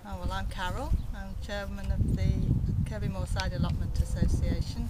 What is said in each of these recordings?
Oh, well, I'm Carol. I'm chairman of the Kirkbymoorside Allotment Association.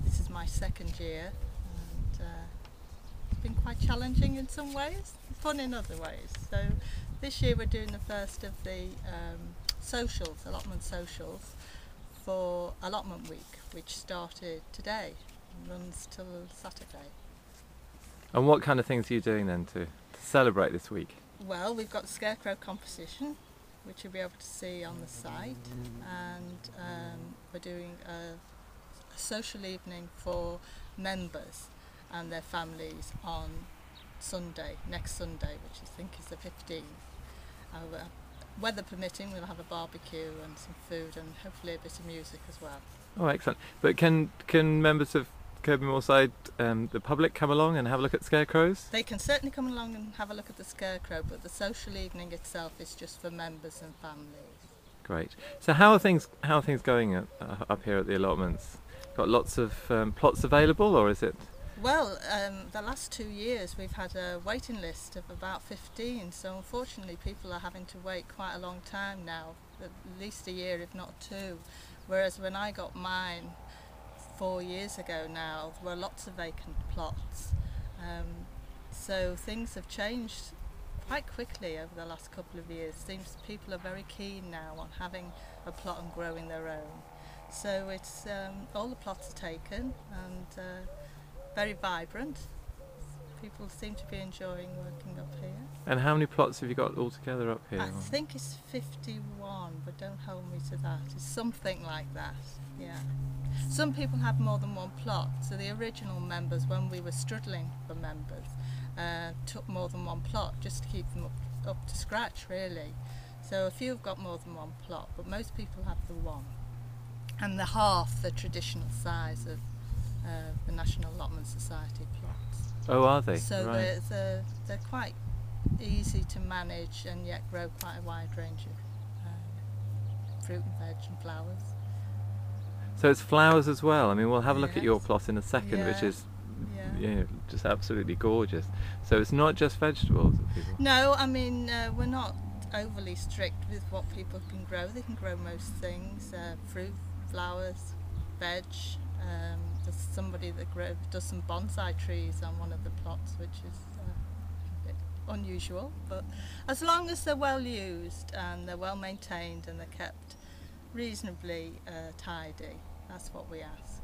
This is my second year, and it's been quite challenging in some ways, fun in other ways. So this year we're doing the first of the allotment socials for Allotment Week, which started today and runs till Saturday. And what kind of things are you doing then to celebrate this week? Well, we've got the scarecrow composition, which you'll be able to see on the site, and we're doing a social evening for members and their families on next Sunday, which I think is the 15th. Weather permitting, we'll have a barbecue and some food and hopefully a bit of music as well. Oh, excellent. But can members of Kirkbymoorside, the public, come along and have a look at scarecrows? They can certainly come along and have a look at the scarecrow, but the social evening itself is just for members and families. Great. So how are things going up here at the allotments? Got lots of plots available, or is it? Well, the last 2 years we've had a waiting list of about 15, so unfortunately people are having to wait quite a long time now, at least a year if not 2, whereas when I got mine 4 years ago now, there were lots of vacant plots. So things have changed quite quickly over the last couple of years. Seems people are very keen now on having a plot and growing their own. So it's all the plots are taken and very vibrant. People seem to be enjoying working up here. And how many plots have you got altogether up here? I think it's 51, but don't hold me to that. It's something like that, yeah. Some people have more than one plot, so the original members, when we were struggling for members, took more than one plot just to keep them up to scratch, really. So a few have got more than one plot, but most people have the one. And half the traditional size of the National Allotment Society plots. Oh, are they? So right. they're quite easy to manage and yet grow quite a wide range of fruit and veg and flowers. So it's flowers as well. I mean, we'll have a look at your plot in a second, Yeah. which is just absolutely gorgeous. So it's not just vegetables that people... No, I mean, we're not overly strict with what people can grow. They can grow most things, fruit, flowers, veg. There's somebody that does some bonsai trees on one of the plots, which is a bit unusual, but as long as they're well used and they're well maintained and they're kept reasonably tidy, that's what we ask.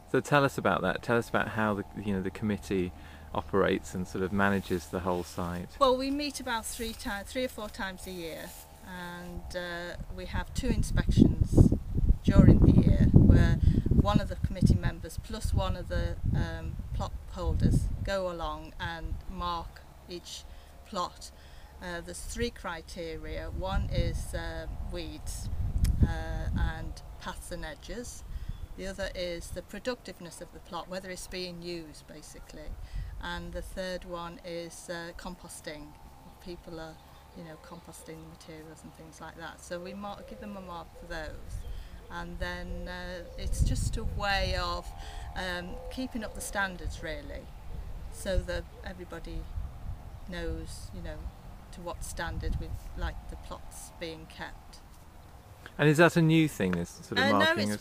So tell us about that. Tell us about how the committee operates and sort of manages the whole site. Well, we meet about 3 or 4 times a year, and we have 2 inspections during the year where one of the committee members plus one of the plot holders go along and mark each plot. There's 3 criteria. One is weeds and paths and edges. The other is the productiveness of the plot, whether it's being used basically. And the third one is composting. People are, composting materials and things like that. So we give them a mark for those. And then it's just a way of keeping up the standards, really, so that everybody knows, to what standard we'd like the plots being kept. And is that a new thing, this sort of marking? No,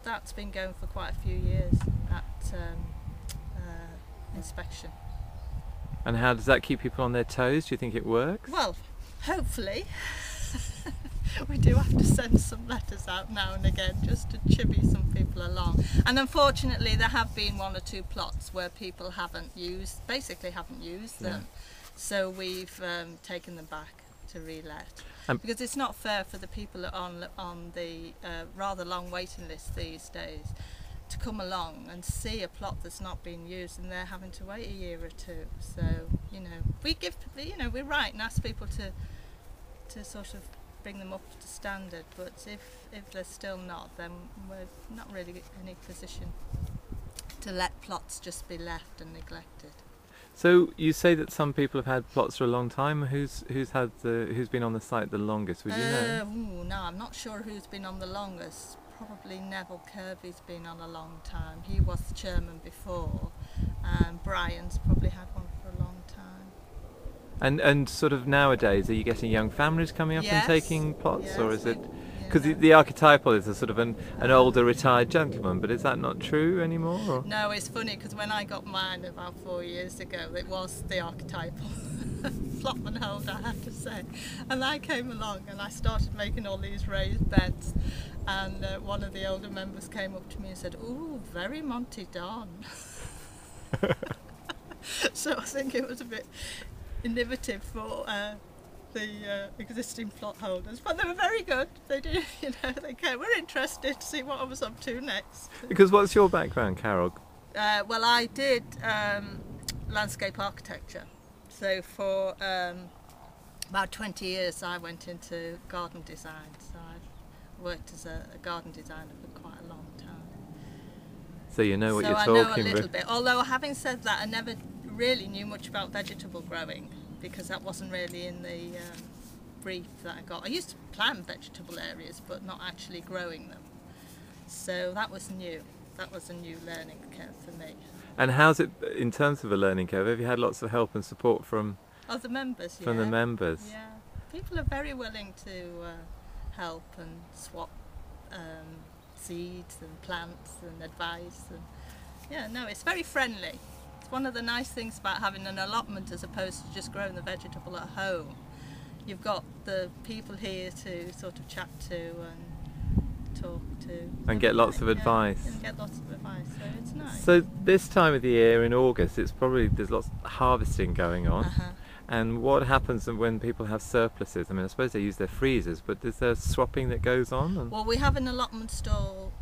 that's been going for quite a few years, that inspection. And how does that keep people on their toes? Do you think it works? Well, hopefully. We do have to send some letters out now and again just to chivvy some people along. And unfortunately there have been 1 or 2 plots where people haven't used them. So we've taken them back to relet. Because it's not fair for the people on the rather long waiting list these days to come along and see a plot that's not being used and they're having to wait a year or 2. So, we're right and ask people to sort of bring them up to standard, but if they're still not, then we're not really in any position to let plots just be left and neglected. So you say that some people have had plots for a long time. Who's been on the site the longest? Would you know? No, I'm not sure who's been on the longest. Probably Neville Kirby's been on a long time. He was the chairman before. Brian's probably had one for a long time. And sort of nowadays, are you getting young families coming up and Yes. taking plots, or Yes, is it? yeah, Because no. the archetypal is a sort of an older retired gentleman, but is that not true anymore? Or? No, it's funny because when I got mine about 4 years ago, it was the archetypal flopman holder, I have to say. And I came along and I started making all these raised beds, and one of the older members came up to me and said, "Ooh, very Monty Don." So I think it was a bit innovative for the existing plot holders, but they were very good. They did, they came. We're interested to see what I was up to next. Because what's your background, Carol? Well, I did landscape architecture. So for about 20 years I went into garden design. So I've worked as a garden designer for quite a long time. So you know what So you're I talking know a little about. bit. Although having said that, I never really knew much about vegetable growing because that wasn't really in the brief that I got. I used to plant vegetable areas but not actually growing them. So that was new. That was a new learning curve for me. And how's it in terms of a learning curve? Have you had lots of help and support from The members, the members? Yeah, people are very willing to help and swap seeds and plants and advice. And yeah, no, it's very friendly. It's one of the nice things about having an allotment as opposed to just growing the vegetable at home. You've got the people here to sort of chat to and talk to. And get lots of advice. And get lots of advice, so it's nice. So this time of the year in August, there's lots of harvesting going on. Uh-huh. And what happens when people have surpluses? I mean, I suppose they use their freezers, but is there swapping that goes on? Well, we have an allotment stall.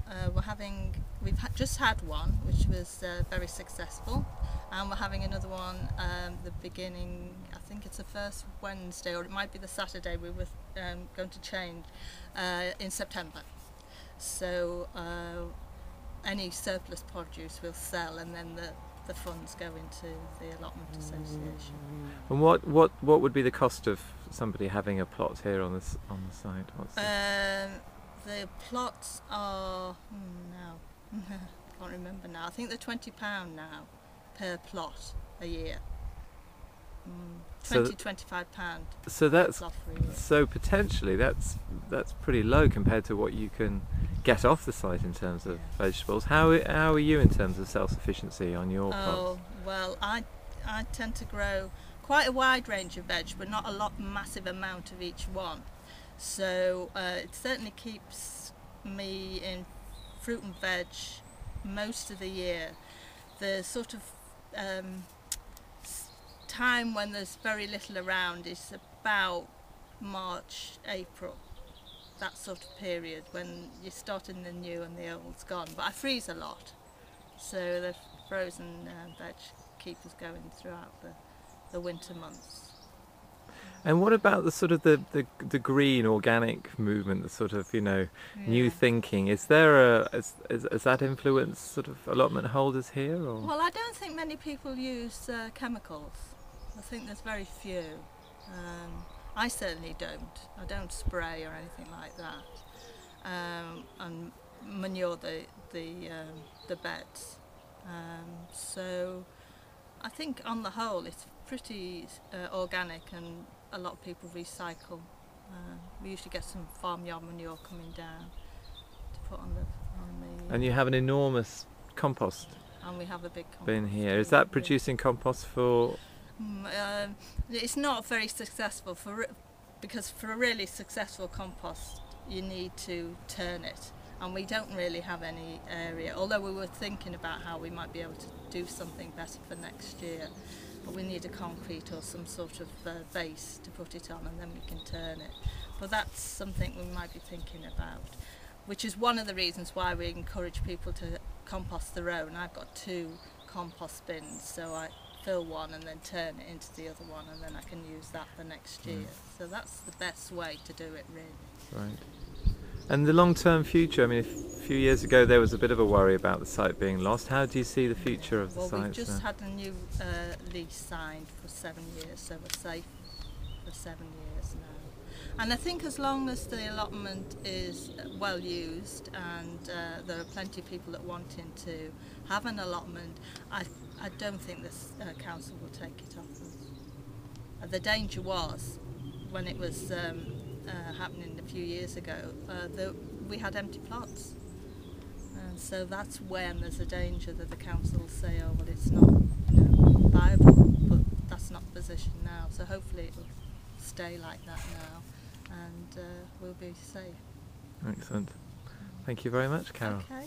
We've just had one, which was very successful, and we're having another one the beginning. I think it's the first Wednesday, or it might be the Saturday. We were going to change in September. So any surplus produce we'll sell, and then the funds go into the Allotment Association. And what would be the cost of somebody having a plot here on the site? The plots are now I can't remember now. I think they're £20 now per plot a year. £25. So that's potentially that's pretty low compared to what you can get off the site in terms of vegetables. How are you in terms of self-sufficiency on your plots? Oh well, I tend to grow quite a wide range of veg, but not a massive amount of each one. So it certainly keeps me in fruit and veg most of the year. The sort of time when there's very little around is about March, April, that sort of period when you're starting the new and the old's gone. But I freeze a lot, so the frozen veg keep us going throughout the winter months. And what about the sort of the green organic movement, the sort of new thinking? Is there has that influenced sort of allotment holders here? Or? Well, I don't think many people use chemicals. I think there's very few. I certainly don't. I don't spray or anything like that, and manure the beds. So I think on the whole it's pretty organic, and a lot of people recycle. We usually get some farmyard manure coming down to put on the. And you have an enormous compost. And we have a big compost bin here. Is that producing compost for? It's not very successful because for a really successful compost you need to turn it, and we don't really have any area, although we were thinking about how we might be able to do something better for next year, but we need a concrete or some sort of base to put it on, and then we can turn it. But that's something we might be thinking about, which is one of the reasons why we encourage people to compost their own. I've got 2 compost bins, so I fill one and then turn it into the other one, and then I can use that the next year. So that's the best way to do it, really. Right. And the long-term future, I mean, a few years ago there was a bit of a worry about the site being lost. How do you see the future of the site? Well, we've just had a new lease signed for 7 years, so we're safe for 7 years now. And I think as long as the allotment is well used, and there are plenty of people that wanting to have an allotment, I don't think this council will take it off us. The danger was, when it was happening a few years ago, we had empty plots. And so that's when there's a danger that the council will say, oh, well, it's not, you know, viable, but that's not the position now. So hopefully it will stay like that now, and we'll be safe. Excellent. Thank you very much, Carol. Okay.